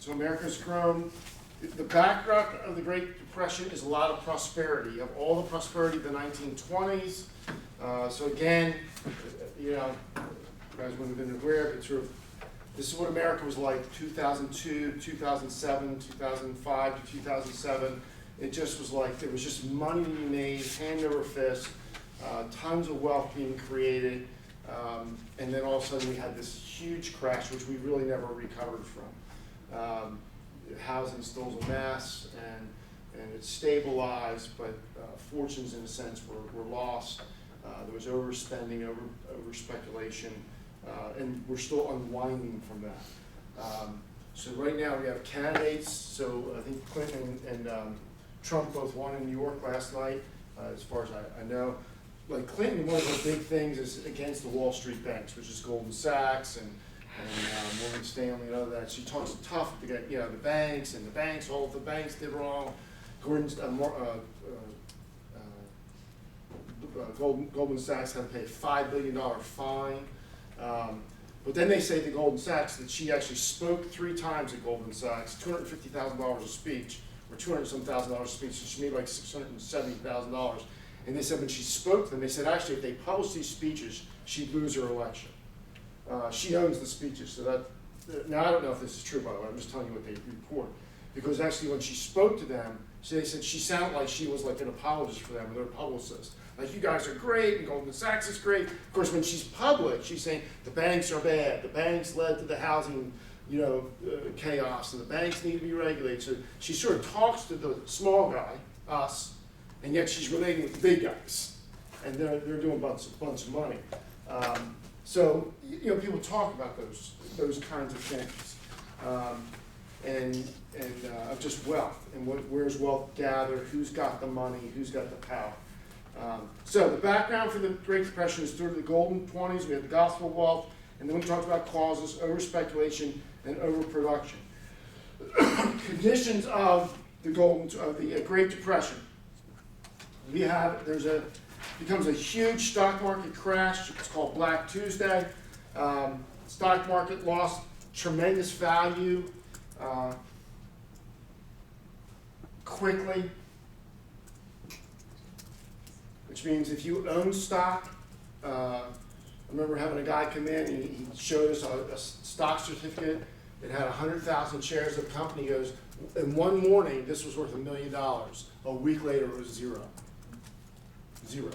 So America's grown. The backdrop of the Great Depression is a lot of prosperity. You have all the prosperity of the 1920s. So again, you know, you guys wouldn't have been aware, but sort of, this is what America was like 2002, 2007, 2005 to 2007. It just was like, there was just money to be made, hand over fist, tons of wealth being created, and then all of a sudden we had this huge crash, which we really never recovered from. Housing still's a mess, and it's stabilized, but fortunes in a sense were lost. There was overspending, over speculation, and we're still unwinding from that. So right now we have candidates. So I think Clinton and Trump both won in New York last night, as far as I know. Like Clinton, one of the big things is against the Wall Street banks, which is Goldman Sachs and Morgan Stanley and all that. She talks tough to get, you know, the banks, all of the banks did wrong. Goldman Sachs had to pay a $5 billion fine. But then they say to Goldman Sachs that she actually spoke 3 times at Goldman Sachs, $250,000 a speech, or $200-some thousand a speech, so she made like $670,000. And they said when she spoke to them, they said actually if they published these speeches, she'd lose her election. She owns the speeches, so that, now I don't know if this is true, by the way, I'm just telling you what they report. Because actually when she spoke to them, they said she sounded like she was like an apologist for them, or their publicist. Like, you guys are great, and Goldman Sachs is great. Of course, when she's public, she's saying the banks are bad. The banks led to the housing, you know, chaos, and the banks need to be regulated. So she sort of talks to the small guy, us, and yet she's relating with the big guys, and they're doing a bunch of money. So you know, people talk about those kinds of things, and of just wealth and where's wealth gathered, who's got the money, who's got the power. So the background for the Great Depression is through the golden 20s. We had the gospel of wealth, and then we talked about causes, over speculation, and overproduction. Conditions of the Great Depression. Becomes a huge stock market crash. It's called Black Tuesday. Stock market lost tremendous value quickly, which means if you own stock, I remember having a guy come in and he showed us a stock certificate. It had 100,000 shares of the company. He goes, in one morning, this was worth $1 million. A week later, it was zero. Zero.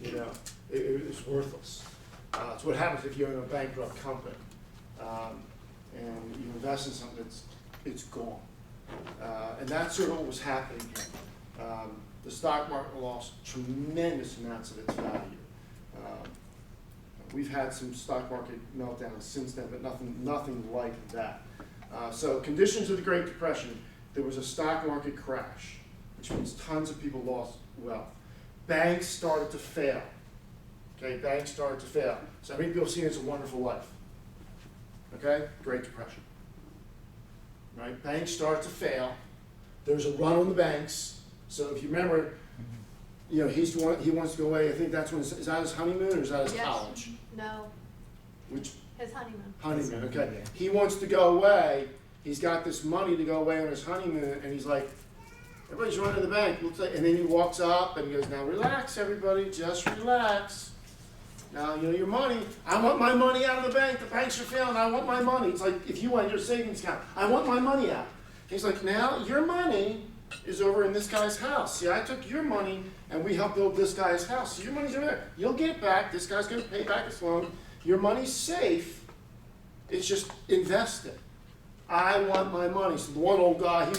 You know, it was worthless. It's what happens if you own a bankrupt company and you invest in something it's gone. And that's sort of what was happening here. The stock market lost tremendous amounts of its value. We've had some stock market meltdowns since then, but nothing like that. So conditions of the Great Depression, there was a stock market crash, which means tons of people lost wealth. Banks started to fail. Okay, banks started to fail. So many people see it as a wonderful life. Okay, Great Depression. Right, banks started to fail. There's a run on the banks. So if you remember, you know, he wants to go away. I think that's when, is that his honeymoon or is that his college? No. Which? His honeymoon. Honeymoon, okay. He wants to go away. He's got this money to go away on his honeymoon, and he's like, everybody's running to the bank. Looks like, and then he walks up and he goes, now relax, everybody, just relax. Now, you know, your money, I want my money out of the bank. The banks are failing. I want my money. It's like if you went your savings account, I want my money out. He's like, now your money is over in this guy's house. See, I took your money and we helped build this guy's house. So your money's over there. You'll get it back. This guy's going to pay back his loan. Your money's safe. It's just invested. I want my money. So the one old guy,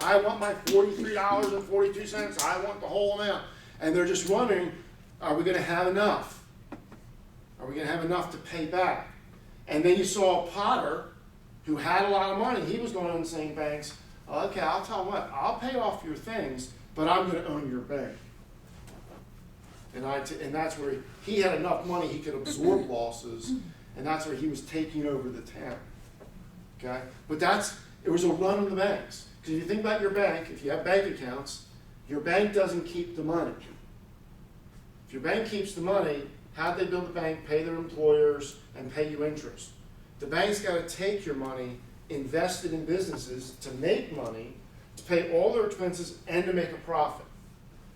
I want my $43.42. I want the whole amount. And they're just wondering, are we going to have enough? Are we going to have enough to pay back? And then you saw Potter, who had a lot of money. He was going on and saying, banks, okay, I'll tell you what, I'll pay off your things, but I'm going to own your bank. And that's where he had enough money he could absorb losses, and that's where he was taking over the town. Okay? But it was a run on the banks. Because if you think about your bank, if you have bank accounts, your bank doesn't keep the money. If your bank keeps the money, how'd they build the bank, pay their employers, and pay you interest? The bank's got to take your money invested in businesses to make money, to pay all their expenses, and to make a profit.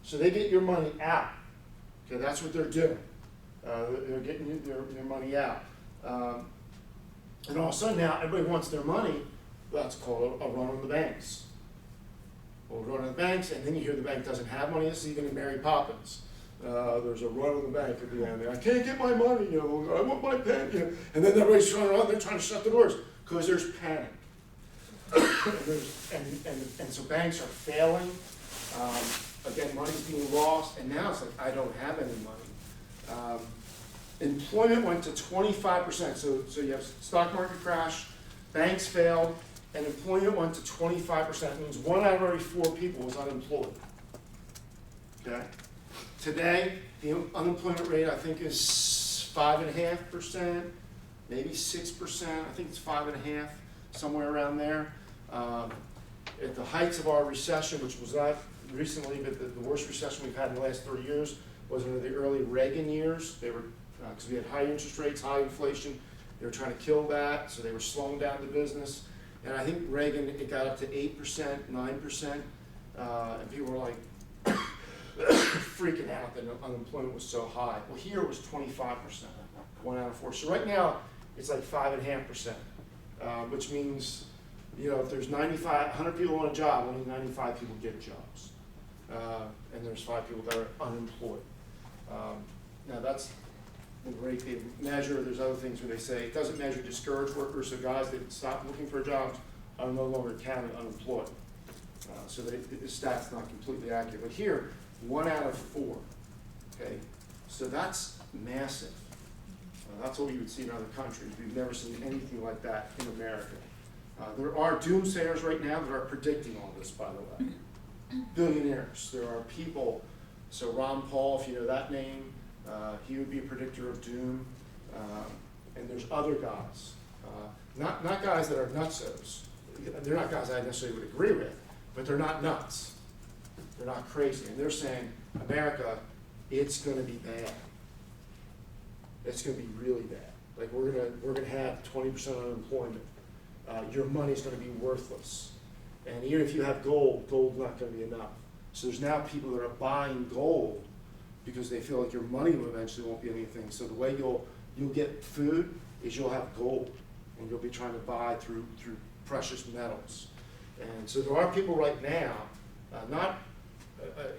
So they get your money out. Okay, that's what they're doing. They're getting their money out. And all of a sudden now, everybody wants their money. That's called a run on the banks. Well, run on the banks, and then you hear the bank doesn't have money. This is even in Mary Poppins. There's a run on the bank at the end. I can't get my money, I want my pen, And then everybody's trying to run, they're trying to shut the doors because there's panic. and so banks are failing. Again, money's being lost, and now it's like, I don't have any money. Employment went to 25%. So you have stock market crash, banks failed, and employment went to 25%. It means 1 out of every 4 people was unemployed. Okay? Today, the unemployment rate, I think, is 5.5%, maybe 6%. I think it's 5.5%, somewhere around there. At the heights of our recession, which was not recently, but the worst recession we've had in the last 30 years was in the early Reagan years. They were, because we had high interest rates, high inflation. They were trying to kill that, so they were slowing down the business. And I think Reagan, it got up to 8%, 9%, and people were like, freaking out that unemployment was so high. Well, here it was 25%, 1 out of 4. So right now, it's like 5.5%, which means, if there's 100 people on a job, only 95 people get jobs. And there's 5 people that are unemployed. Now that's the rate they measure. There's other things where they say it doesn't measure discouraged workers, so guys that stop looking for jobs are no longer counted unemployed. So the stat's not completely accurate. But here, 1 out of 4, okay? So that's massive. That's what you would see in other countries. We've never seen anything like that in America. There are doomsayers right now that are predicting all this, by the way. Billionaires. There are people, so Ron Paul, if you know that name, he would be a predictor of doom. And there's other guys. Not guys that are nutsos. They're not guys I necessarily would agree with, but they're not nuts. They're not crazy. And they're saying, America, it's going to be bad. It's going to be really bad. Like we're gonna have 20% unemployment. Your money's going to be worthless. And even if you have gold, gold's not going to be enough. So there's now people that are buying gold because they feel like your money eventually won't be anything. So the way you'll get food is you'll have gold, and you'll be trying to buy through precious metals. And so there are people right now,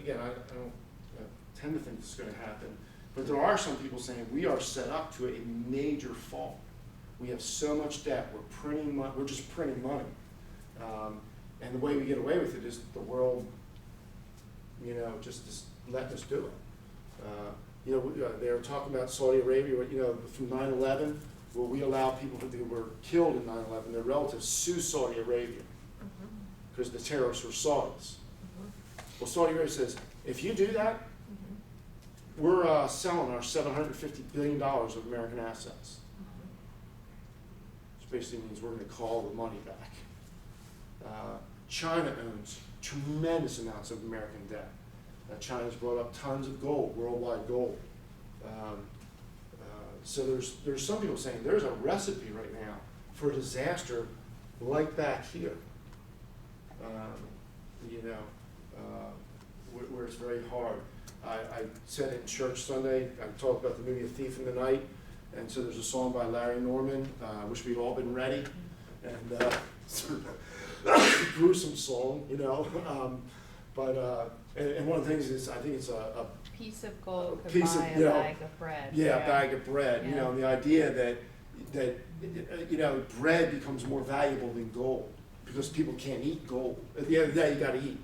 again, I don't tend to think this is going to happen, but there are some people saying we are set up to a major fall. We have so much debt, we're just printing money. And the way we get away with it is the world, just letting us do it. They were talking about Saudi Arabia, from 9/11, where we allow people who were killed in 9/11, their relatives sue Saudi Arabia because the terrorists were Saudis. Well, Saudi Arabia says, if you do that, we're selling our $750 billion of American assets. Which basically means we're going to call the money back. China owns tremendous amounts of American debt. China's brought up tons of gold, worldwide gold. So there's some people saying there's a recipe right now for a disaster like back here. Where it's very hard. I said it in church Sunday, I talked about the movie A Thief in the Night, and so there's a song by Larry Norman, Wish We'd All Been Ready, and gruesome song, and one of the things is, I think it's a piece of gold could buy a bag of bread. Yeah, a bag of bread, and the idea that bread becomes more valuable than gold, because people can't eat gold. At the end of the day, you gotta eat.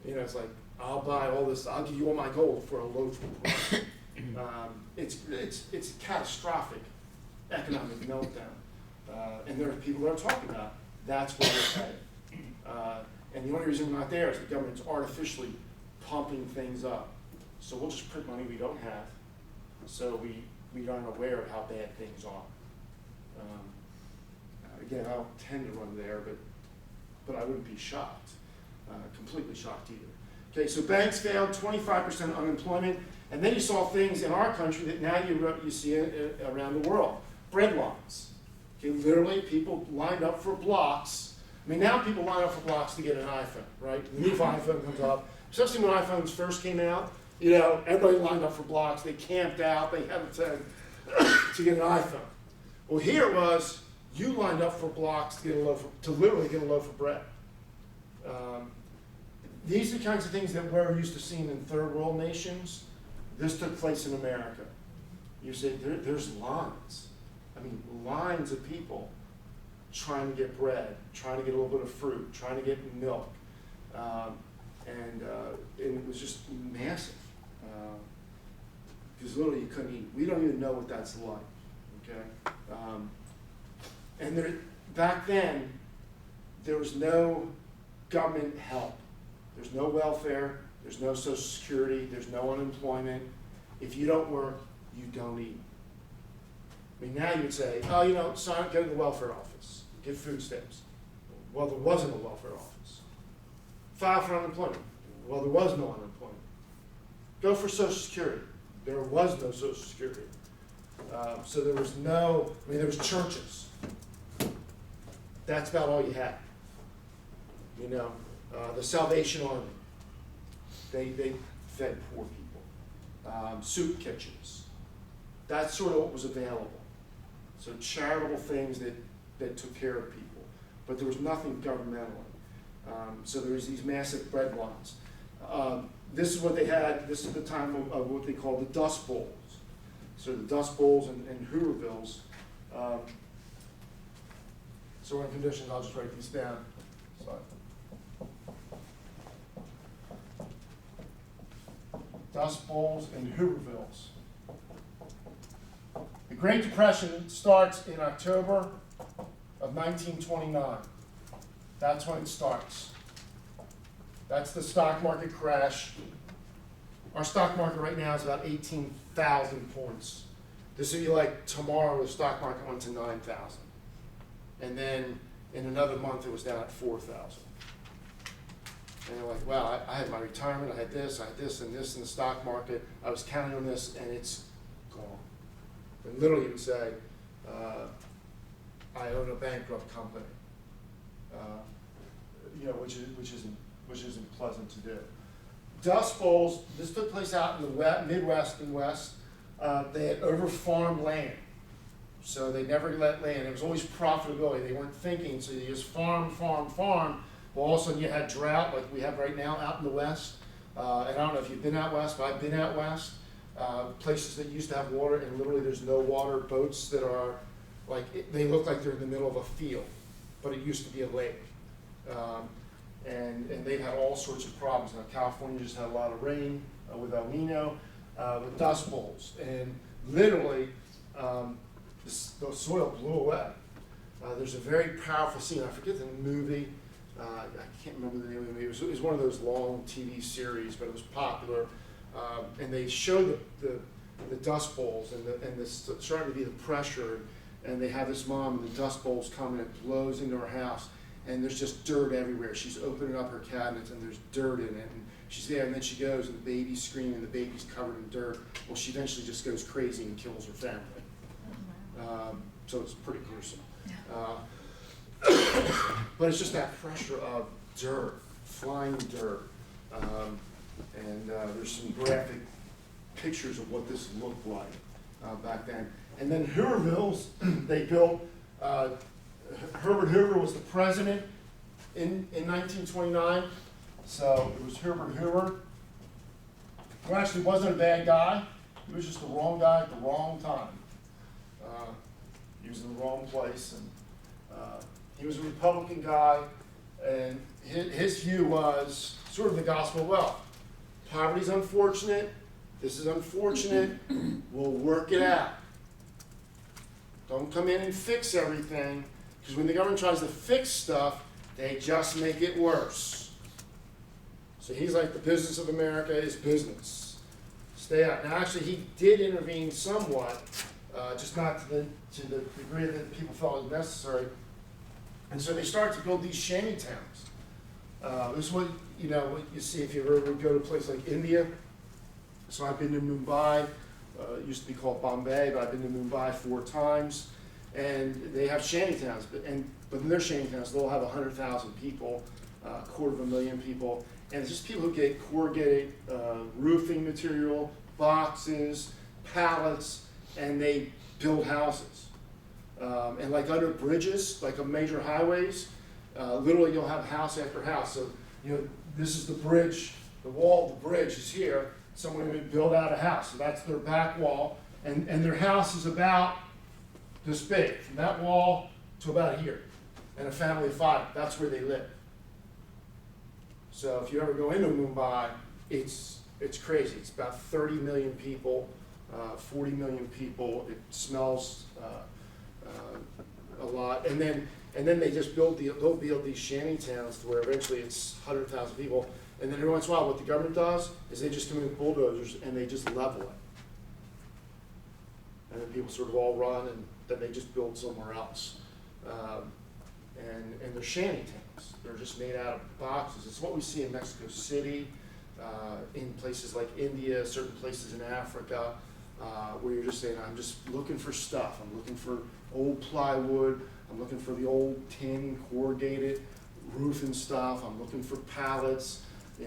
It's like, I'll buy all this, I'll give you all my gold for a loaf of bread. It's catastrophic economic meltdown. And there are people that are talking about that's where we're headed. And the only reason we're not there is the government's artificially pumping things up. So we'll just print money we don't have, so we aren't aware of how bad things are. Again, I don't tend to run there, but I wouldn't be shocked, completely shocked either. Okay, so banks failed, 25% unemployment, and then you saw things in our country that now you see around the world. Bread lines. Okay, literally, people lined up for blocks. I mean, now people line up for blocks to get an iPhone, right? The new iPhone comes up, especially when iPhones first came out. You know, everybody lined up for blocks. They camped out. They had to get an iPhone. Well, here it was, you lined up for blocks to get a loaf to literally get a loaf of bread. These are the kinds of things that we're used to seeing in third world nations. This took place in America. You say there's lines. I mean, lines of people trying to get bread, trying to get a little bit of fruit, trying to get milk. And it was just massive. Because literally you couldn't eat. We don't even know what that's like. Okay? And there, back then, there was no government help. There's no welfare, there's no Social Security, there's no unemployment. If you don't work, you don't eat. I mean, now you would say, oh, you know, son, go to the welfare office, get food stamps. Well, there wasn't a welfare office. File for unemployment. Well, there was no unemployment. Go for Social Security. There was no Social Security. So there was no, I mean, there was churches. That's about all you had. You know, the Salvation Army, they fed poor people. Soup kitchens. That's sort of what was available. So charitable things that took care of people. But there was nothing governmentally. So there was these massive bread lines. This is what they had, this is the time of what they call the Dust Bowls. So the Dust Bowls and Hoovervilles. So in conditions, I'll just write these down. Sorry. Dust Bowls and Hoovervilles. The Great Depression starts in October of 1929. That's when it starts. That's the stock market crash. Our stock market right now is about 18,000 points. This would be like tomorrow the stock market went to 9,000. And then in another month it was down at 4,000. And you're like, wow, I had my retirement, I had this and this in the stock market. I was counting on this and it's gone. And literally you would say, I own a bankrupt company. You know, which isn't pleasant to do. Dust Bowls, this took place out in the Midwest and West. They had over-farmed land. So they never let land. It was always profitability. They weren't thinking, so you just farm. Well, all of a sudden you had drought like we have right now out in the West. And I don't know if you've been out West, but I've been out West. Places that used to have water, and literally there's no water. Boats that are, like, they look like they're in the middle of a field, but it used to be a lake. And they've had all sorts of problems. Now, California just had a lot of rain with El Nino, with Dust Bowls. And literally, the soil blew away. There's a very powerful scene. I forget the movie. I can't remember the name of the movie. It was one of those long TV series, but it was popular. And they showed the Dust Bowls and this starting to be the pressure. And they have this mom, and the Dust Bowls come and it blows into her house. And there's just dirt everywhere. She's opening up her cabinets and there's dirt in it. And she's there, and then she goes, and the baby's screaming, and the baby's covered in dirt. Well, she eventually just goes crazy and kills her family. So it's pretty gruesome. But it's just that pressure of dirt, flying dirt. And there's some graphic pictures of what this looked like back then. And then Hoovervilles, they built, Herbert Hoover was the president in 1929. So it was Herbert Hoover, who actually wasn't a bad guy. He was just the wrong guy at the wrong time. He was in the wrong place. And he was a Republican guy. And his view was sort of the gospel of wealth. Poverty's unfortunate. This is unfortunate. We'll work it out. Don't come in and fix everything. Because when the government tries to fix stuff, they just make it worse. So he's like, the business of America is business. Stay out. Now, actually, he did intervene somewhat, just not to the degree that people felt was necessary. And so they started to build these shanty towns. This is what you see if you ever go to a place like India. So I've been to Mumbai. It used to be called Bombay, but I've been to Mumbai 4 times. And they have shantytowns, but in their shantytowns, they'll have 100,000 people, 250,000 people, and it's just people who get corrugated roofing material, boxes, pallets, and they build houses. And like under bridges, like on major highways, literally you'll have house after house. So, this is the bridge, the wall of the bridge is here. Someone would build out a house, so that's their back wall, and their house is about this big, from that wall to about here. And a family of 5, that's where they live. So if you ever go into Mumbai, it's crazy. It's about 30 million people, 40 million people. It smells a lot. And then they just they'll build these shanty towns to where eventually it's 100,000 people. And then every once in a while, what the government does is they just come in with bulldozers and they just level it. And then people sort of all run, and then they just build somewhere else. And they're shanty towns. They're just made out of boxes. It's what we see in Mexico City, in places like India, certain places in Africa, where you're just saying, I'm just looking for stuff. I'm looking for old plywood. I'm looking for the old tin, corrugated roofing stuff. I'm looking for pallets,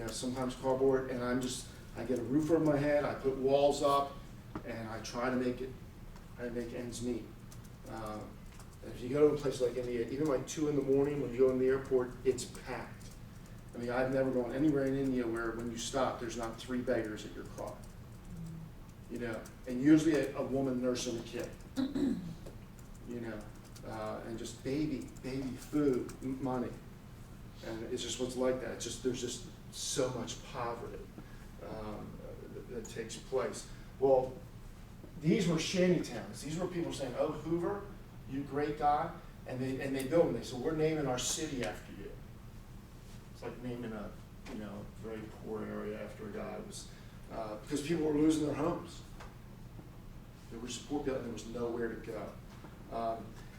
sometimes cardboard. And I get a roof over my head. I put walls up, and I try to make ends meet. If you go to a place like India, even like 2 in the morning when you go in the airport, it's packed. I mean, I've never gone anywhere in India where when you stop, there's not 3 beggars at your car. And usually a woman nursing a kid. And just baby food, money. And it's just what's like that. There's just so much poverty that takes place. Well, these were shanty towns. These were people saying, "Oh, Hoover, you great guy," and they built them. They said, "We're naming our city after you." It's like naming a very poor area after a guy. It was because people were losing their homes. There were just poor people, and there was nowhere to go.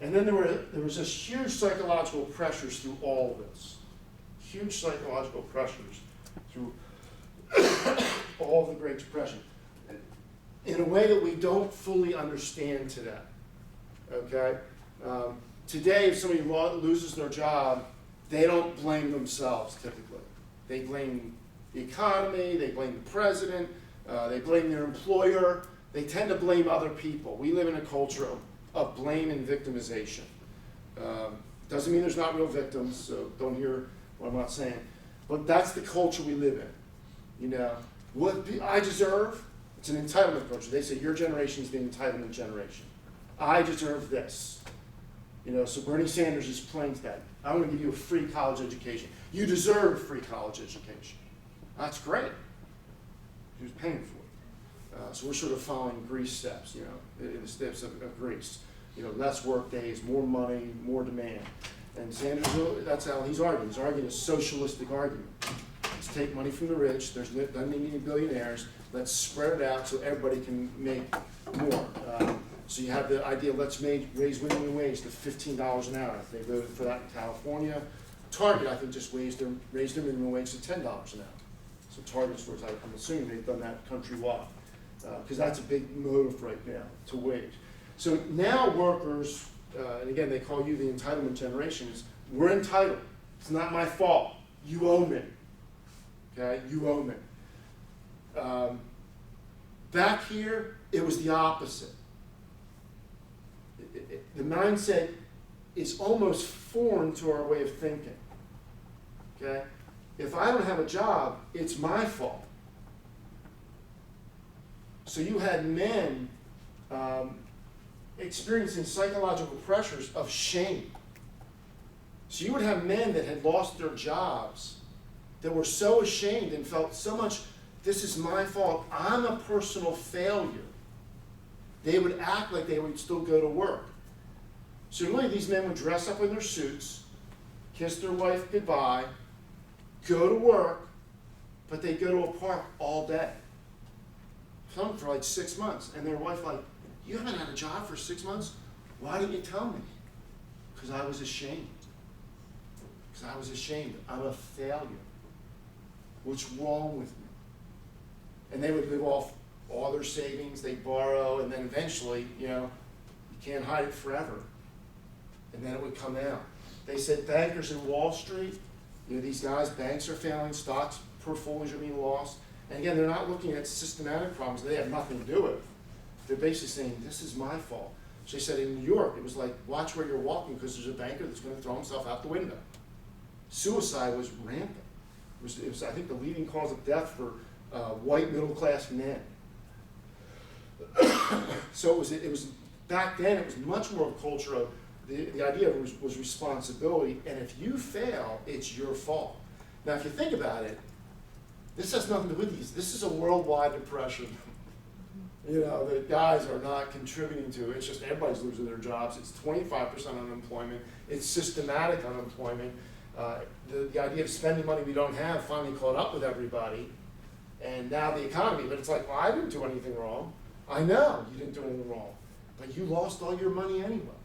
And then there was just huge psychological pressures through all of this. Huge psychological pressures through all of the Great Depression, in a way that we don't fully understand today. Okay? Today, if somebody loses their job, they don't blame themselves typically. They blame the economy, they blame the president, they blame their employer. They tend to blame other people. We live in a culture of blame and victimization. Doesn't mean there's not real victims, so don't hear what I'm not saying. But that's the culture we live in. What I deserve, it's an entitlement culture. They say your generation is the entitlement generation. I deserve this. So Bernie Sanders is playing to that. I'm going to give you a free college education. You deserve a free college education. That's great. Who's paying for it? So we're sort of following Greece steps, in the steps of Greece. Less work days, more money, more demand. And Sanders, that's how he's arguing. He's arguing a socialistic argument. Let's take money from the rich. Doesn't need any billionaires. Let's spread it out so everybody can make more. So you have the idea, let's raise minimum wage to $15 an hour. They voted for that in California. Target, I think, just raised their minimum wage to $10 an hour. So Target stores, I'm assuming they've done that countrywide. Because that's a big motive right now, to wage. So now workers, and again, they call you the entitlement generation, is we're entitled. It's not my fault. You owe me. Okay? You owe me. Back here, it was the opposite. The mindset is almost foreign to our way of thinking. Okay? If I don't have a job, it's my fault. So you had men experiencing psychological pressures of shame. So you would have men that had lost their jobs that were so ashamed and felt so much, this is my fault, I'm a personal failure. They would act like they would still go to work. So really these men would dress up in their suits, kiss their wife goodbye, go to work, but they'd go to a park all day. Some for like 6 months, and their wife like, you haven't had a job for 6 months? Why didn't you tell me? Because I was ashamed. Because I was ashamed. I'm a failure. What's wrong with me? And they would live off all their savings, they'd borrow, and then eventually, you can't hide it forever. and then it would come out. They said bankers in Wall Street, you know, these guys, banks are failing, stocks, portfolios are being lost. And again, they're not looking at systematic problems they have nothing to do with. They're basically saying, this is my fault. So they said in New York, it was like, watch where you're walking because there's a banker that's going to throw himself out the window. Suicide was rampant. It was, I think, the leading cause of death for white middle-class men. So it was back then, it was much more of a culture of, the idea of it was responsibility, and if you fail, it's your fault. Now, if you think about it, this has nothing to do with these. This is a worldwide depression. You know, the guys are not contributing to it. It's just everybody's losing their jobs. It's 25% unemployment. It's systematic unemployment. The idea of spending money we don't have finally caught up with everybody, and now the economy. But it's like, well, I didn't do anything wrong. I know you didn't do anything wrong, but you lost all your money anyway.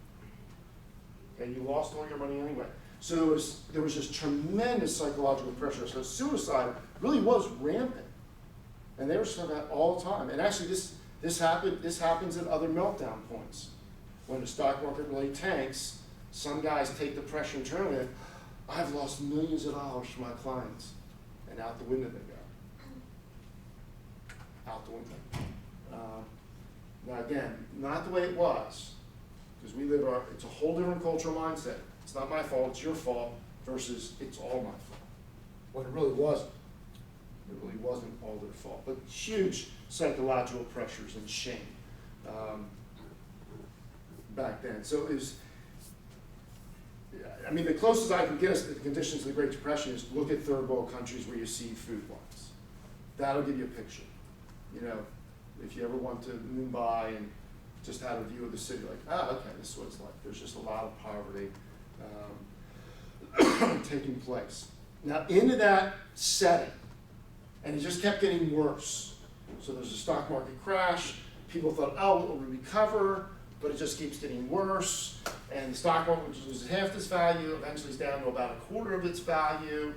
Okay, you lost all your money anyway. So there was just tremendous psychological pressure. So suicide really was rampant, and they were saying that all the time. And actually, this happens at other meltdown points. When the stock market really tanks, some guys take the pressure internally. And, I've lost millions of dollars for my clients, and out the window they go. Out the window. Now again, not the way it was, because it's a whole different cultural mindset. It's not my fault, it's your fault, versus it's all my fault. When it really wasn't. It really wasn't all their fault. But huge psychological pressures and shame back then. So it was, I mean, the closest I can get us to the conditions of the Great Depression is look at third world countries where you see food wise. That'll give you a picture. You know, if you ever went to Mumbai and just had a view of the city, like, okay, this is what it's like. There's just a lot of poverty taking place. Now, into that setting, and it just kept getting worse. So there's a stock market crash. People thought, oh, it will recover, but it just keeps getting worse. And the stock market, which was half its value, eventually is down to about a quarter of its value.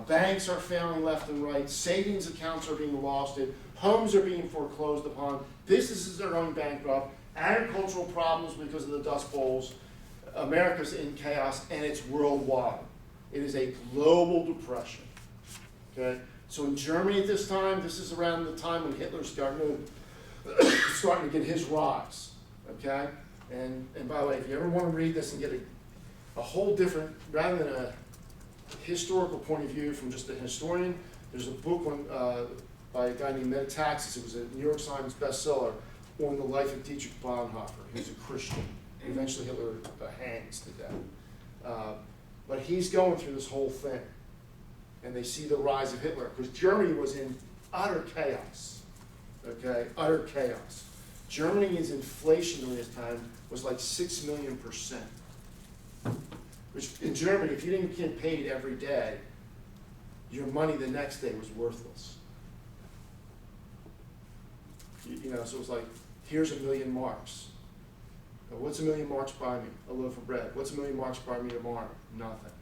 Banks are failing left and right. Savings accounts are being lost. Homes are being foreclosed upon. Businesses are going bankrupt. Agricultural problems because of the Dust Bowls. America's in chaos, and it's worldwide. It is a global depression. Okay? So in Germany at this time, this is around the time when Hitler's starting to get his rise. Okay? And by the way, if you ever want to read this and get a whole different, rather than a historical point of view from just a historian, there's a book by a guy named Metaxas. It was a New York Times bestseller on the life of Dietrich Bonhoeffer. He was a Christian. Eventually Hitler hangs to death. But he's going through this whole thing. And they see the rise of Hitler, because Germany was in utter chaos. Okay? Utter chaos. Germany's inflation during this time was like 6 million%. Which in Germany, if you didn't get paid every day, your money the next day was worthless. You know, so it was like, here's 1,000,000 marks. What's 1,000,000 marks buy me? A loaf of bread. What's 1,000,000 marks buy me tomorrow? Nothing.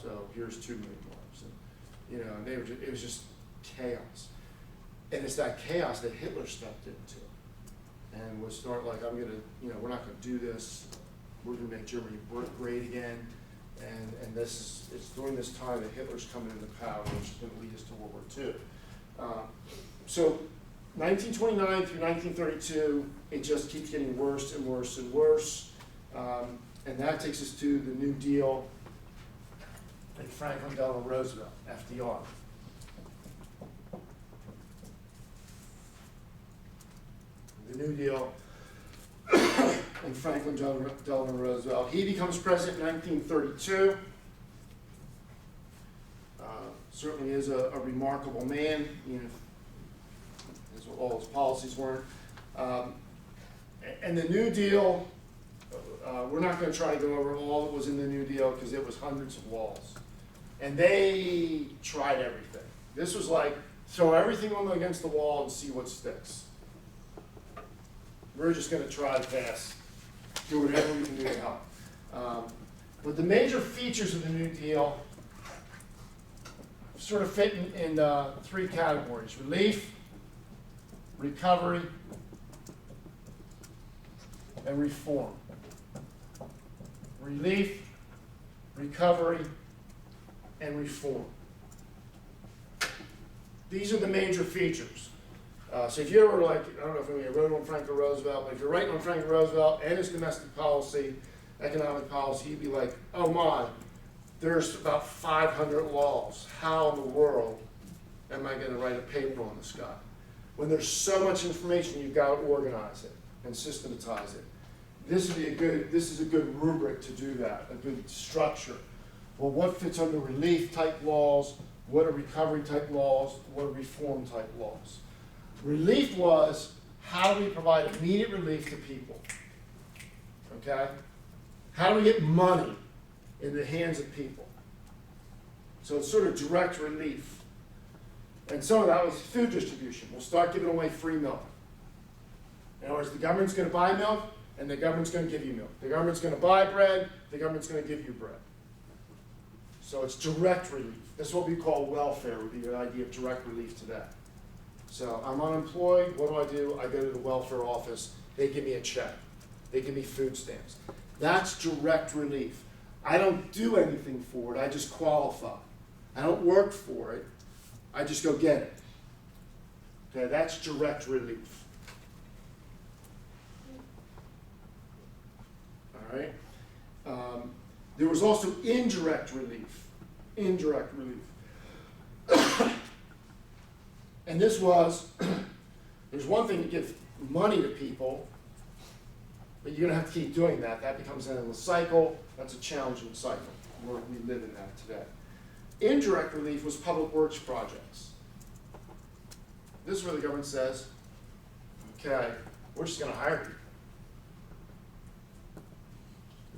So here's 2,000,000 marks. And, you know, and it was just chaos. And it's that chaos that Hitler stepped into. And would start like, we're not going to do this. We're going to make Germany great again. And it's during this time that Hitler's coming into power, which is going to lead us to World War II. So 1929 through 1932, it just keeps getting worse and worse and worse. And that takes us to the New Deal and Franklin Delano Roosevelt, FDR. The New Deal and Franklin Delano Roosevelt. He becomes president in 1932. Certainly is a remarkable man, as all his policies weren't. And the New Deal, we're not going to try to go over all that was in the New Deal because it was hundreds of laws. And they tried everything. This was like, throw everything against the wall and see what sticks. We're just going to try to pass, do whatever we can do to help. But the major features of the New Deal sort of fit in 3 categories: relief, recovery, and reform. relief, recovery, and reform. These are the major features. So if you ever I don't know if you wrote on Franklin Roosevelt, but if you're writing on Franklin Roosevelt and his domestic policy, economic policy, you'd be like, oh my, there's about 500 laws. How in the world am I going to write a paper on this guy? When there's so much information, you've got to organize it and systematize it. This is a good rubric to do that, a good structure. Well, what fits under relief type laws? What are recovery type laws? What are reform type laws? Relief was, how do we provide immediate relief to people? Okay? How do we get money in the hands of people? So it's sort of direct relief. And some of that was food distribution. We'll start giving away free milk. In other words, the government's going to buy milk, and the government's going to give you milk. The government's going to buy bread, the government's going to give you bread. So it's direct relief. That's what we call welfare, would be the idea of direct relief to that. So I'm unemployed, what do? I go to the welfare office, they give me a check. They give me food stamps. That's direct relief. I don't do anything for it, I just qualify. I don't work for it, I just go get it. Okay, that's direct relief. All right. There was also indirect relief. Indirect relief. And this was, there's one thing to give money to people, but you're going to have to keep doing that. That becomes an endless cycle. That's a challenging cycle. We live in that today. Indirect relief was public works projects. This is where the government says, okay, we're just going to hire people.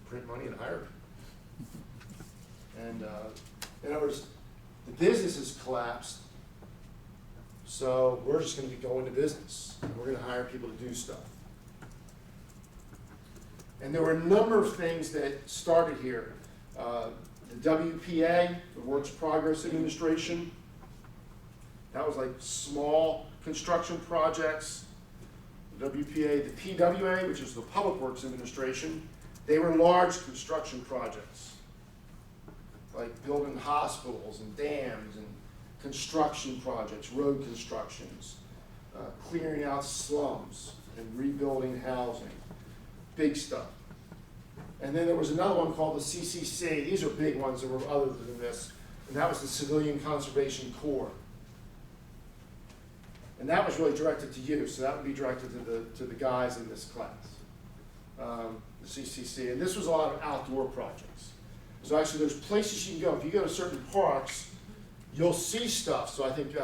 Print money and hire people. And in other words, the business has collapsed, so we're just going to be going to business. We're going to hire people to do stuff. And there were a number of things that started here. The WPA, the Works Progress Administration, that was like small construction projects. The WPA, the PWA, which is the Public Works Administration, they were large construction projects, like building hospitals and dams and construction projects, road constructions, clearing out slums and rebuilding housing, big stuff. And then there was another one called the CCC. These are big ones that were other than this, and that was the Civilian Conservation Corps. And that was really directed to you, so that would be directed to the guys in this class, the CCC. And this was a lot of outdoor projects. So actually there's places you can go. If you go to certain parks, you'll see stuff. So I think,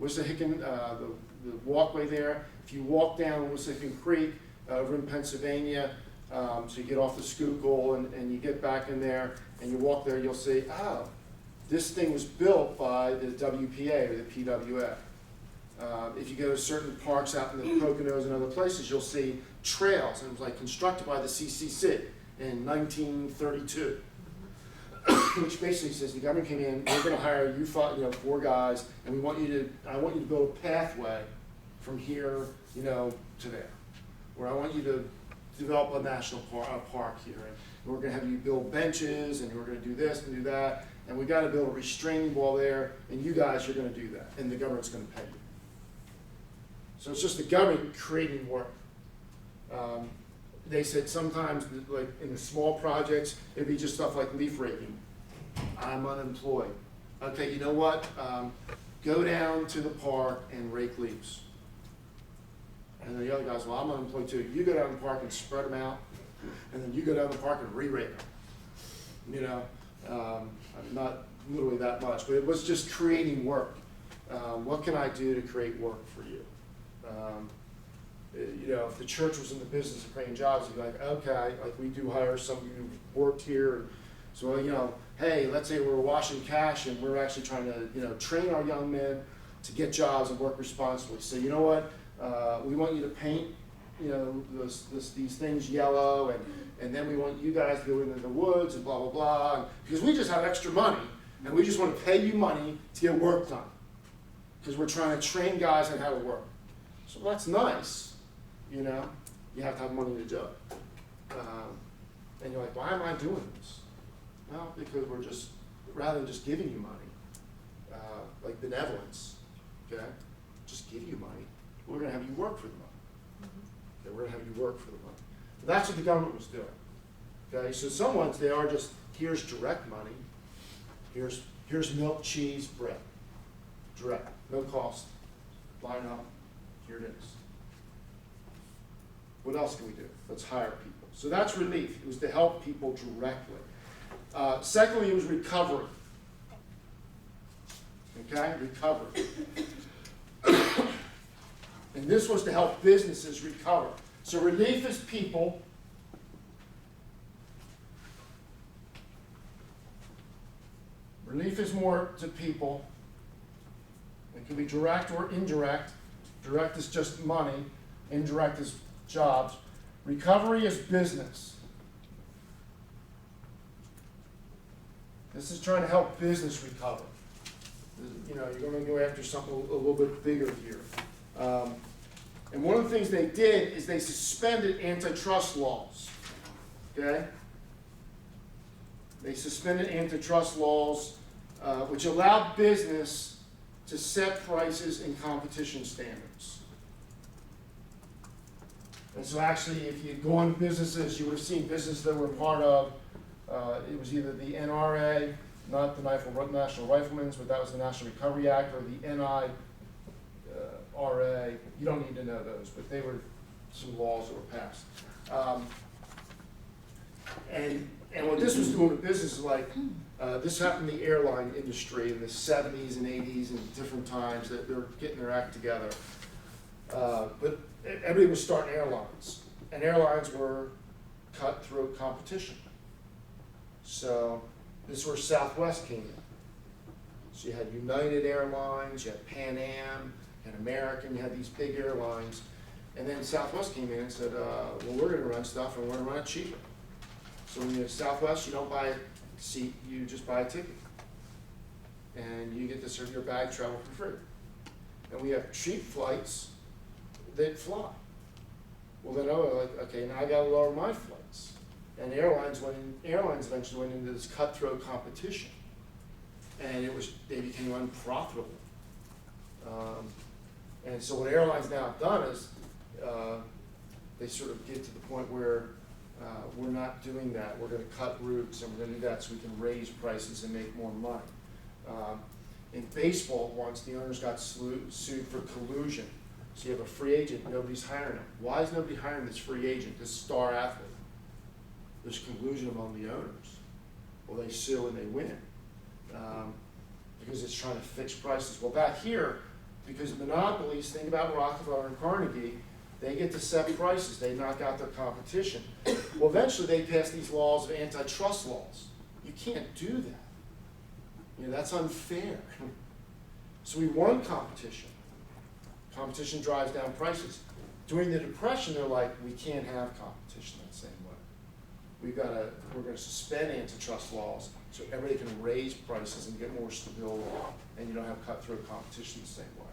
Wissahickon, the walkway there, if you walk down Wissahickon Creek over in Pennsylvania, so you get off the Schuylkill and you get back in there and you walk there, you'll see, oh, this thing was built by the WPA or the PWA. If you go to certain parks out in the Poconos and other places, you'll see trails, and it was like constructed by the CCC in 1932, which basically says the government came in, we're going to hire you 4 guys, and I want you to build a pathway from here, to there, where I want you to develop a national park here, and we're going to have you build benches, and we're going to do this and do that, and we got to build a restraining wall there, and you guys are going to do that, and the government's going to pay you. So it's just the government creating work. They said sometimes, like in the small projects, it'd be just stuff like leaf raking. I'm unemployed. Okay, you know what? Go down to the park and rake leaves. And then the other guys, well, I'm unemployed too. You go down to the park and spread them out, and then you go down to the park and re-rake them. Not literally that much, but it was just creating work. What can I do to create work for you? If the church was in the business of creating jobs, you'd be like, okay, like we do hire some of you who worked here. And so, hey, let's say we're washing cash and we're actually trying to, train our young men to get jobs and work responsibly. So you know what? We want you to paint, these things yellow, and then we want you guys to go into the woods and blah, blah, blah. And because we just have extra money, and we just want to pay you money to get work done. Because we're trying to train guys on how to work. So that's nice, you have to have money to do it. And you're like, why am I doing this? Well, because we're just, rather than just giving you money, like benevolence, okay, just give you money, we're going to have you work for the money. Okay, we're going to have you work for the money. That's what the government was doing. Okay, so some ones, they are just, here's direct money, here's milk, cheese, bread, direct, no cost, line up, here it is. What else can we do? Let's hire people. So that's relief. It was to help people directly. Secondly, it was recovery. Okay, recovery. And this was to help businesses recover. So relief is people. Relief is more to people. It can be direct or indirect. Direct is just money. Indirect is jobs. Recovery is business. This is trying to help business recover. You know, you're going to go after something a little bit bigger here. And one of the things they did is they suspended antitrust laws. Okay? They suspended antitrust laws, which allowed business to set prices and competition standards. And so actually, if you go on businesses, you would have seen businesses that were part of, it was either the NRA, not the National Riflemen's, but that was the National Recovery Act, or the NIRA. You don't need to know those, but they were some laws that were passed. And what this was doing to businesses, like, this happened in the airline industry in the 70s and 80s and different times that they were getting their act together. But everybody was starting airlines, and airlines were cutthroat competition. So this is where Southwest came in. So you had United Airlines, you had Pan Am, and American, you had these big airlines. And then Southwest came in and said, well, we're going to run stuff and we're going to run it cheaper. So when you're at Southwest, you don't buy a seat, you just buy a ticket. And you get to serve your bag travel for free. And we have cheap flights that fly. Well, then, okay, now I got to lower my flights. And airlines eventually went into this cutthroat competition. And they became unprofitable. And so what airlines now have done is they sort of get to the point where we're not doing that. We're going to cut routes and we're going to do that so we can raise prices and make more money. In baseball, once the owners got sued for collusion. So you have a free agent, nobody's hiring him. Why is nobody hiring this free agent, this star athlete? There's collusion among the owners. Well, they sue and they win because it's trying to fix prices. Well, back here, because monopolies, think about Rockefeller and Carnegie, they get to set prices. They knock out their competition. Well, eventually they pass these laws of antitrust laws. You can't do that. You know, that's unfair. So we won competition. Competition drives down prices. During the Depression, they're like, we can't have competition that same way. We're going to suspend antitrust laws so everybody can raise prices and get more stability, and you don't have cutthroat competition the same way.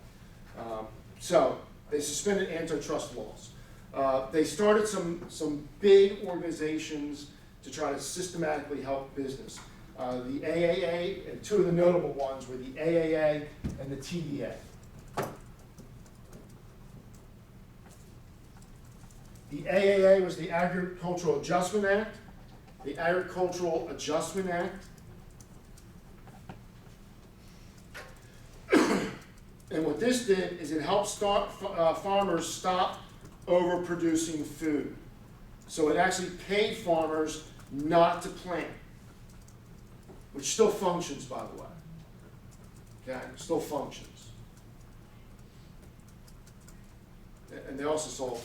So they suspended antitrust laws. They started some big organizations to try to systematically help business. The AAA, and two of the notable ones were the AAA and the TDA. The AAA was the Agricultural Adjustment Act. The Agricultural Adjustment Act. And what this did is it helped farmers stop overproducing food. So it actually paid farmers not to plant, which still functions, by the way. Okay, still functions. And they also saw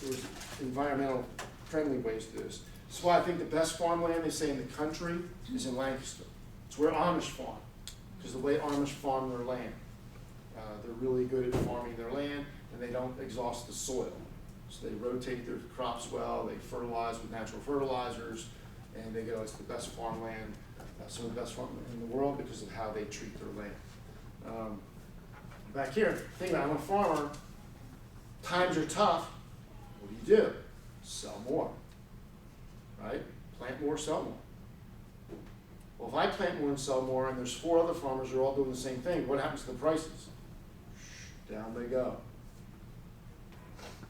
there was environmental friendly ways to do this. That's why I think the best farmland, they say, in the country is in Lancaster. It's where Amish farm, because the way Amish farm their land. They're really good at farming their land, and they don't exhaust the soil. So they rotate their crops well, they fertilize with natural fertilizers, and they go, it's the best farmland, some of the best farmland in the world because of how they treat their land. Back here, think about it, I'm a farmer, times are tough, what do? Sell more, right? Plant more, sell more. Well, if I plant more and sell more, and there's 4 other farmers who are all doing the same thing, what happens to the prices? Down they go.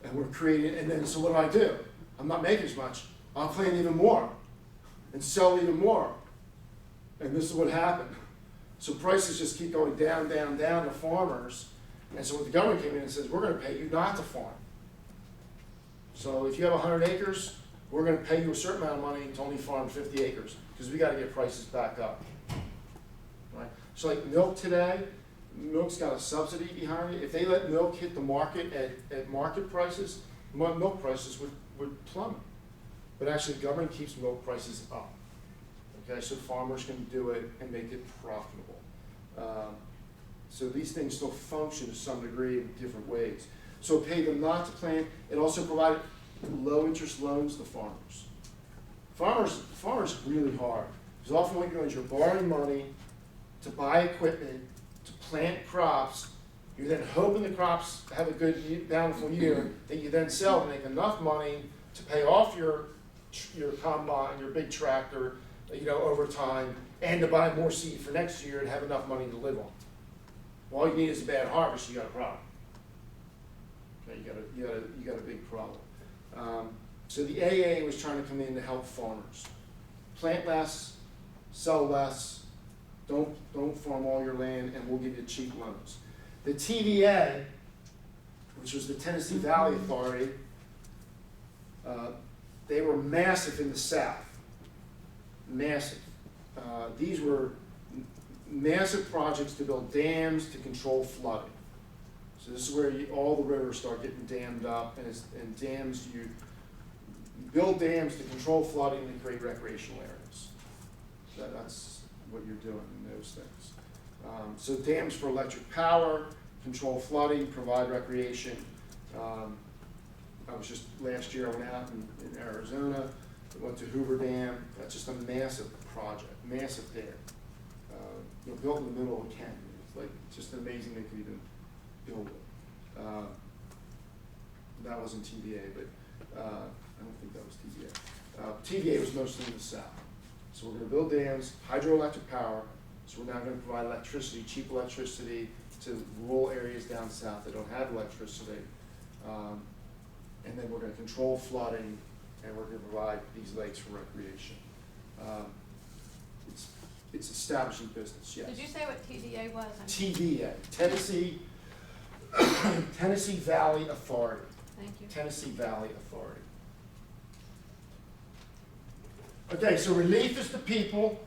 And we're creating, and then so what do? I'm not making as much. I'll plant even more and sell even more. And this is what happened. So prices just keep going down, down, down to farmers. And so what the government came in and says, we're going to pay you not to farm. So if you have 100 acres, we're going to pay you a certain amount of money to only farm 50 acres because we got to get prices back up. Right? So like milk today, milk's got a subsidy behind it. If they let milk hit the market at market prices, milk prices would plummet. But actually the government keeps milk prices up. Okay, so farmers can do it and make it profitable. So these things still function to some degree in different ways. So pay them not to plant. It also provided low interest loans to farmers. Farmers really hard. Because often what you're doing is you're borrowing money to buy equipment, to plant crops. You're then hoping the crops have a good bountiful year that you then sell to make enough money to pay off your combine, your big tractor, over time, and to buy more seed for next year and have enough money to live on. Well, all you need is a bad harvest, you got a problem. Okay, you got a big problem. So the AA was trying to come in to help farmers. Plant less, sell less, don't farm all your land, and we'll give you cheap loans. The TVA, which was the Tennessee Valley Authority, they were massive in the South. Massive. These were massive projects to build dams to control flooding. So this is where all the rivers start getting dammed up, and dams, you build dams to control flooding and create recreational areas. That's what you're doing in those things. So dams for electric power, control flooding, provide recreation. I was just, last year I went out in Arizona, went to Hoover Dam. That's just a massive project, massive dam. Built in the middle of a canyon. It's like just amazing they could even build it. That wasn't TVA, but I don't think that was TVA. TVA was mostly in the South. So we're going to build dams, hydroelectric power. So we're now going to provide electricity, cheap electricity, to rural areas down south that don't have electricity. And then we're going to control flooding, and we're going to provide these lakes for recreation. It's establishing business, yes. Did you say what TDA was? TVA, Tennessee Valley Authority. Thank you. Tennessee Valley Authority. Okay, so relief is the people,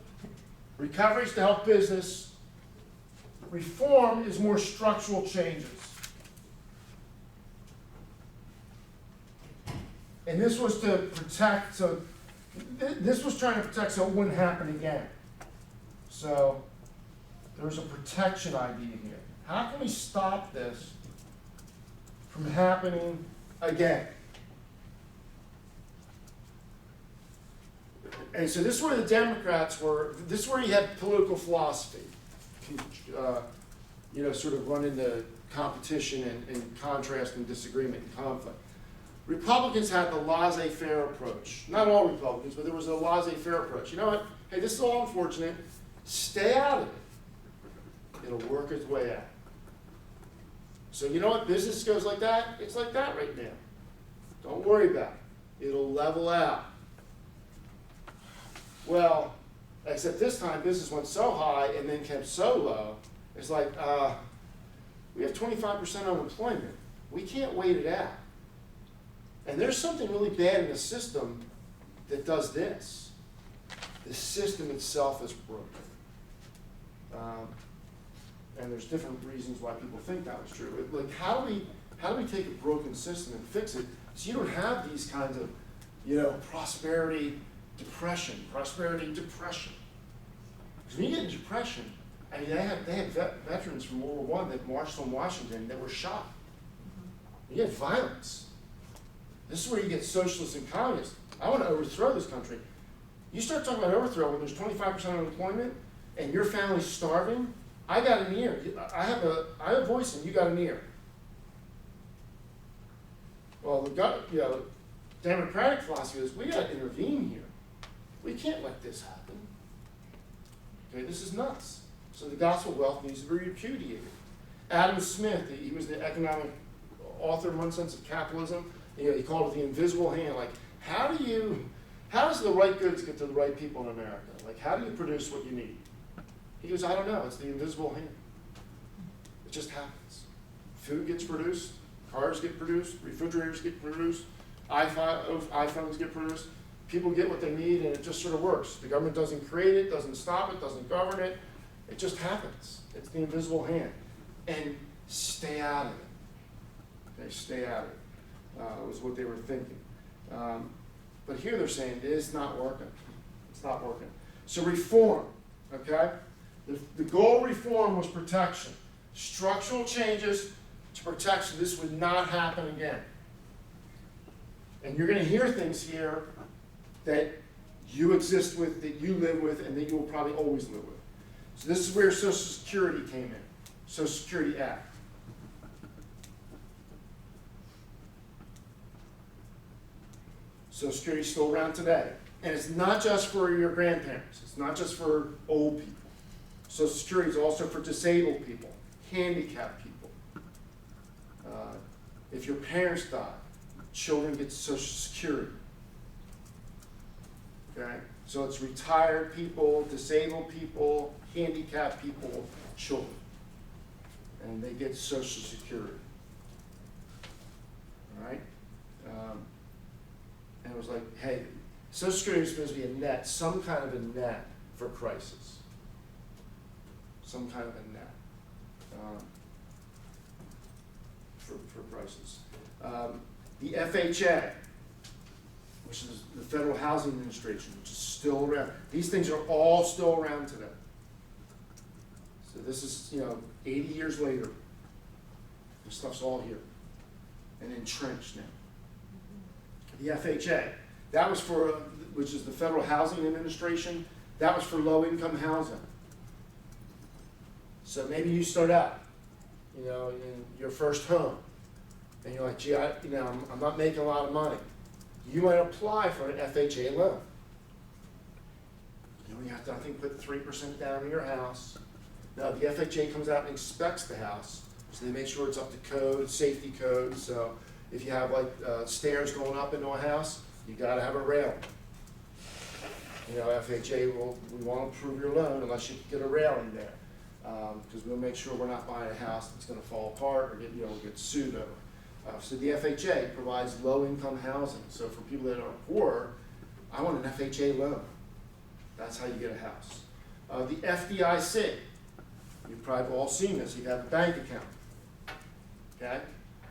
recovery is to help business, reform is more structural changes. And this was to protect, so this was trying to protect so it wouldn't happen again. So there's a protection idea here. How can we stop this from happening again? And so this is where the Democrats were, this is where you had political philosophy, sort of run into competition and contrast and disagreement and conflict. Republicans had the laissez-faire approach. Not all Republicans, but there was a laissez-faire approach. You know what? Hey, this is all unfortunate. Stay out of it. It'll work its way out. So you know what? Business goes like that. It's like that right now. Don't worry about it. It'll level out. Well, except this time business went so high and then kept so low. It's like, we have 25% unemployment. We can't wait it out. And there's something really bad in the system that does this. The system itself is broken. And there's different reasons why people think that was true. Like, how do we take a broken system and fix it so you don't have these kinds of, prosperity depression. Because when you get in depression, I mean, they had veterans from World War I that marched on Washington that were shot. You get violence. This is where you get socialists and communists. I want to overthrow this country. You start talking about overthrow when there's 25% unemployment and your family's starving. I got an ear. I have a voice and you got an ear. Well, Democratic philosophy is we got to intervene here. We can't let this happen. Okay, this is nuts. So the gospel of wealth needs to be repudiated. Adam Smith, he was the economic author in one sense of capitalism. He called it the invisible hand. Like, how does the right goods get to the right people in America? Like, how do you produce what you need? He goes, I don't know. It's the invisible hand. It just happens. Food gets produced, cars get produced, refrigerators get produced, iPhones get produced. People get what they need, and it just sort of works. The government doesn't create it, doesn't stop it, doesn't govern it. It just happens. It's the invisible hand. And stay out of it. Okay, stay out of it. Was what they were thinking. But here they're saying it is not working. It's not working. So reform, okay? The goal of reform was protection. Structural changes to protection. This would not happen again. And you're going to hear things here that you exist with, that you live with, and that you will probably always live with. So this is where Social Security came in. Social Security Act. Social Security is still around today. And it's not just for your grandparents. It's not just for old people. Social Security is also for disabled people, handicapped people. If your parents die, children get Social Security. Okay? So it's retired people, disabled people, handicapped people, children. And they get Social Security. All right? And it was like, hey, Social Security is supposed to be a net, some kind of a net for crisis. Some kind of a net for crisis. The FHA, which is the Federal Housing Administration, which is still around. These things are all still around today. So this is, 80 years later, this stuff's all here and entrenched now. The FHA, that was for, which is the Federal Housing Administration, that was for low-income housing. So maybe you start out, in your first home, and you're like, gee, I'm not making a lot of money. You might apply for an FHA loan. You have to, I think, put 3% down in your house. Now, the FHA comes out and inspects the house, so they make sure it's up to code, safety code. So if you have stairs going up into a house, you got to have a railing. FHA we won't approve your loan unless you get a railing there, because we'll make sure we're not buying a house that's going to fall apart or get sued over. So the FHA provides low-income housing. So for people that are poor, I want an FHA loan. That's how you get a house. The FDIC, you've probably all seen this. You have a bank account. Okay,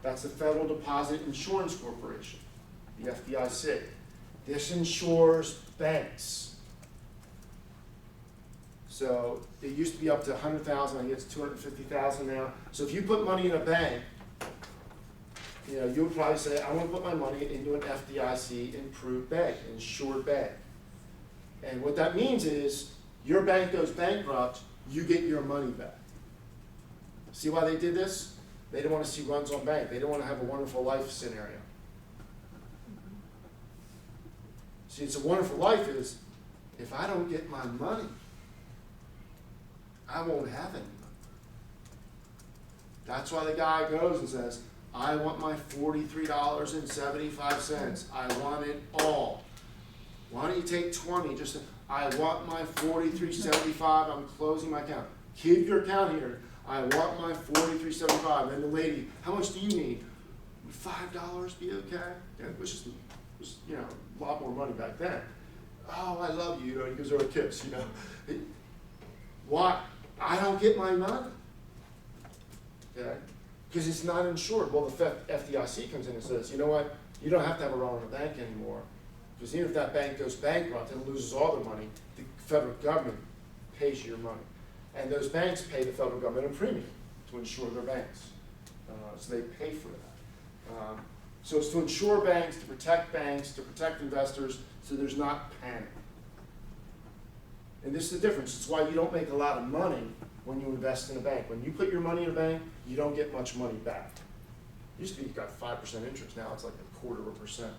that's the Federal Deposit Insurance Corporation, the FDIC. This insures banks. So it used to be up to $100,000. I think it's $250,000 now. So if you put money in a bank, you would probably say, I want to put my money into an FDIC improved bank, insured bank. And what that means is, your bank goes bankrupt, you get your money back. See why they did this? They didn't want to see runs on bank. They didn't want to have a wonderful life scenario. See, it's a wonderful life is, if I don't get my money, I won't have any money. That's why the guy goes and says, I want my $43.75. I want it all. Why don't you take 20? Just I want my $43.75. I'm closing my account. Keep your account here. I want my $43.75. And the lady, how much do you need? Would $5 be okay? Which was a lot more money back then. Oh, I love you. He gives her a kiss. Why? I don't get my money. Okay. Because it's not insured. Well, the FDIC comes in and says, you know what? You don't have to have a run on the bank anymore. Because even if that bank goes bankrupt and loses all their money, the federal government pays you your money. And those banks pay the federal government a premium to insure their banks. So they pay for that. So it's to insure banks, to protect investors, so there's not panic. And this is the difference. It's why you don't make a lot of money when you invest in a bank. When you put your money in a bank, you don't get much money back. It used to be you got 5% interest. Now it's like 0.25%.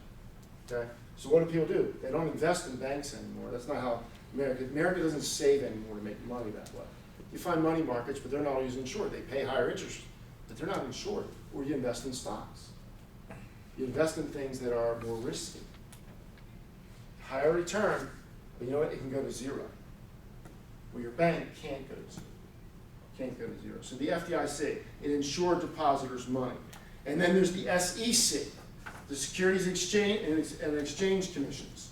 Okay? So what do people do? They don't invest in banks anymore. That's not how America doesn't save anymore to make money that way. You find money markets, but they're not always insured. They pay higher interest, but they're not insured. Or you invest in stocks. You invest in things that are more risky. Higher return, but you know what? It can go to zero. Well, your bank can't go to zero. Can't go to zero. So the FDIC, it insured depositors' money. And then there's the SEC, the Securities Exchange and Exchange Commissions.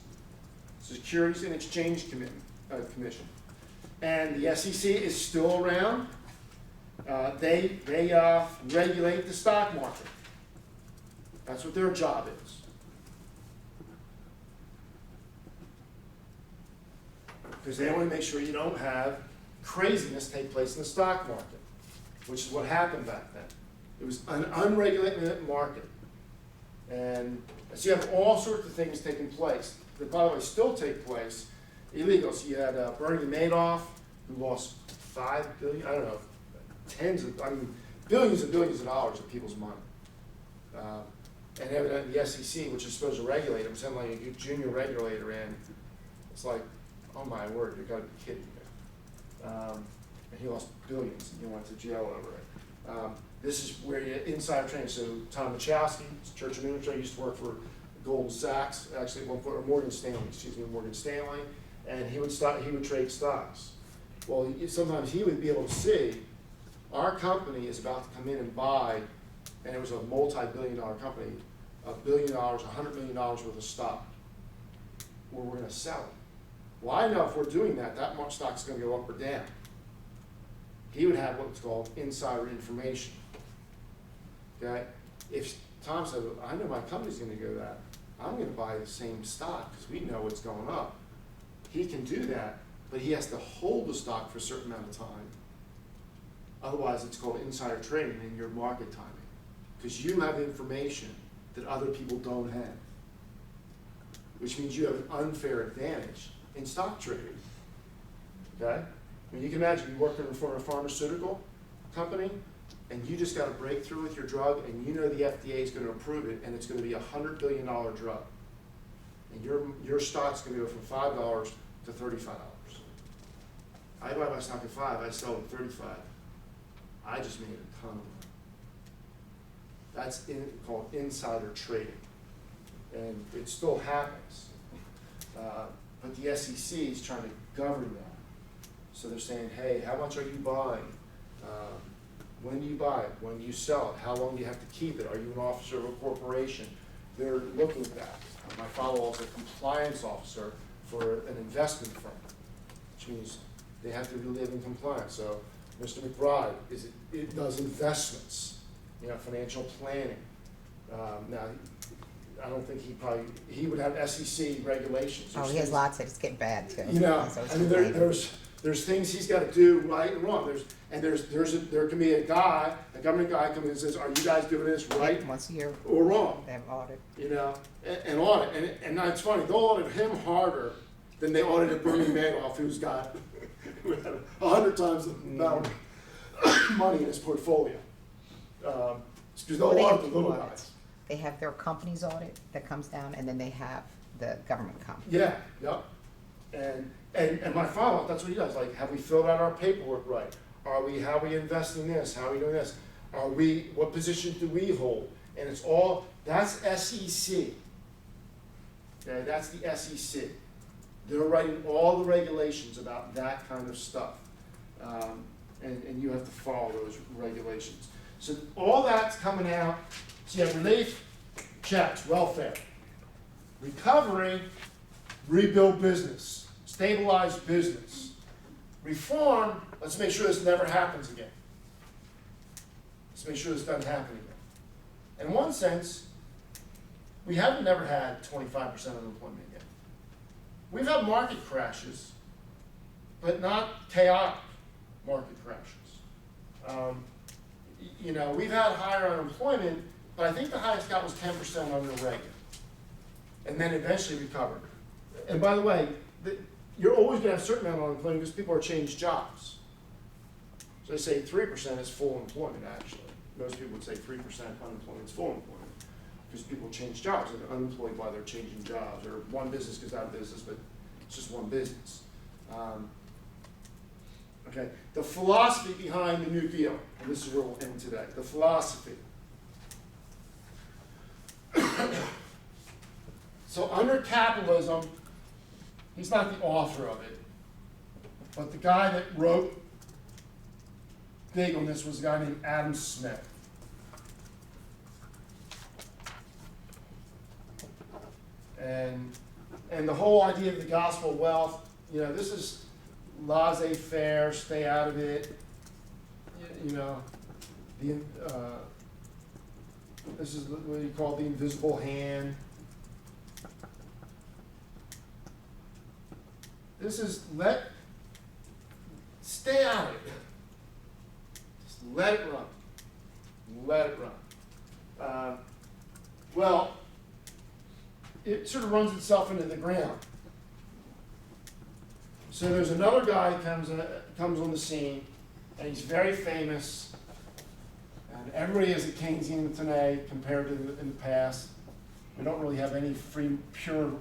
Securities and Exchange Commission. And the SEC is still around. They regulate the stock market. That's what their job is. Because they want to make sure you don't have craziness take place in the stock market, which is what happened back then. It was an unregulated market. And so you have all sorts of things taking place that, by the way, still take place illegal. So you had Bernie Madoff, who lost $5 billion, I don't know, billions and billions of dollars of people's money. And evidently the SEC, which is supposed to regulate it, was sending like a junior regulator in. It's like, oh my word, you've got to be kidding me. And he lost billions, and he went to jail over it. This is where you insider trading. So Tom Wachowski, Church of New Hampshire, used to work for Goldman Sachs, actually at one point, or Morgan Stanley, and he would trade stocks. Well, sometimes he would be able to see our company is about to come in and buy, and it was a multi-billion-dollar company, $1 billion, $100 million worth of stock, where we're going to sell it. Well, I know if we're doing that, that much stock's going to go up or down. He would have what's called insider information. Okay? If Tom said, well, I know my company's going to go that, I'm going to buy the same stock because we know it's going up. He can do that, but he has to hold the stock for a certain amount of time. Otherwise, it's called insider trading in your market timing. Because you have information that other people don't have. Which means you have an unfair advantage in stock trading. Okay? I mean, you can imagine you work for a pharmaceutical company and you just got a breakthrough with your drug and you know the FDA is going to approve it and it's going to be a $100 billion drug. And your stock's going to go from $5 to $35. I buy my stock at $5, I sell it at $35. I just made a ton of money. That's called insider trading. And it still happens. But the SEC is trying to govern that. So they're saying, hey, how much are you buying? When do you buy it? When do you sell it? How long do you have to keep it? Are you an officer of a corporation? They're looking at that. My father-in-law is a compliance officer for an investment firm, which means they have to live in compliance. So Mr. McBride it does investments, financial planning. Now, I don't think he would have SEC regulations. He has lots of it. It's getting bad too. There's things he's got to do right and wrong. There can be a government guy comes in and says, "Are you guys doing this right once a year or wrong?" They have audit. And audit, and it's funny. They'll audit him harder than they audited Bernie Madoff, who had 100 times the amount of money in his portfolio. Because they'll audit the little guys. They have their company's audit that comes down, and then they have the government company. Yeah, yep. And my follow-up, that's what he does. Like, have we filled out our paperwork right? How are we investing this? How are we doing this? What position do we hold? And it's all, that's SEC. Okay, that's the SEC. They're writing all the regulations about that kind of stuff. And you have to follow those regulations. So all that's coming out. So you have relief, checks, welfare. Recovery, rebuild business, stabilize business. Reform, let's make sure this never happens again. Let's make sure this doesn't happen again. In one sense, we haven't never had 25% unemployment again. We've had market crashes, but not chaotic market crashes. We've had higher unemployment, but I think the highest got was 10% under Reagan, and then eventually recovered. And by the way, you're always going to have a certain amount of unemployment because people are changed jobs. So they say 3% is full employment, actually. Most people would say 3% unemployment is full employment because people change jobs, and they're unemployed while they're changing jobs, or one business goes out of business, but it's just one business. Okay, the philosophy behind the New Deal, and this is where we'll end today, the philosophy. So under capitalism, he's not the author of it, but the guy that wrote big on this was a guy named Adam Smith. And the whole idea of the gospel of wealth, you know, this is laissez-faire, stay out of it. You know, this is what you call the invisible hand. This is stay out of it. Just let it run. Let it run. Well, it sort of runs itself into the ground. So there's another guy who comes on the scene, and he's very famous, and everybody is a Keynesian today compared to in the past. We don't really have any free, pure